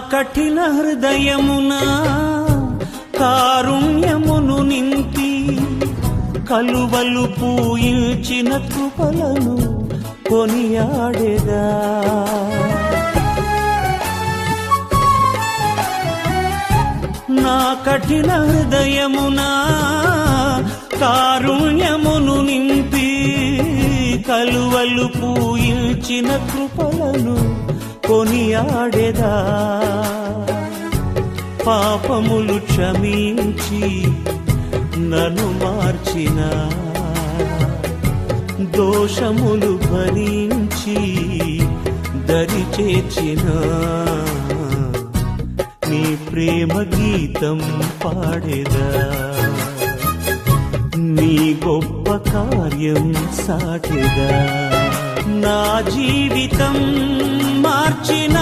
కఠిన హృదయమున కారుణ్యమును నింపి కలువలు పూయించిన కృపలను కొనియాడెదా. నా కఠిన హృదయమున కారుణ్యమును నింపి కలువలు పూయించిన కృపలను కొనియాడెదా. పాపములు క్షమించి నన్ను మార్చిన దోషములు భరించి దరి చేర్చిన నీ ప్రేమ గీతం పాడెదా. నీ గొప్ప కార్యం సాటెదా. నా జీవితం మార్చిన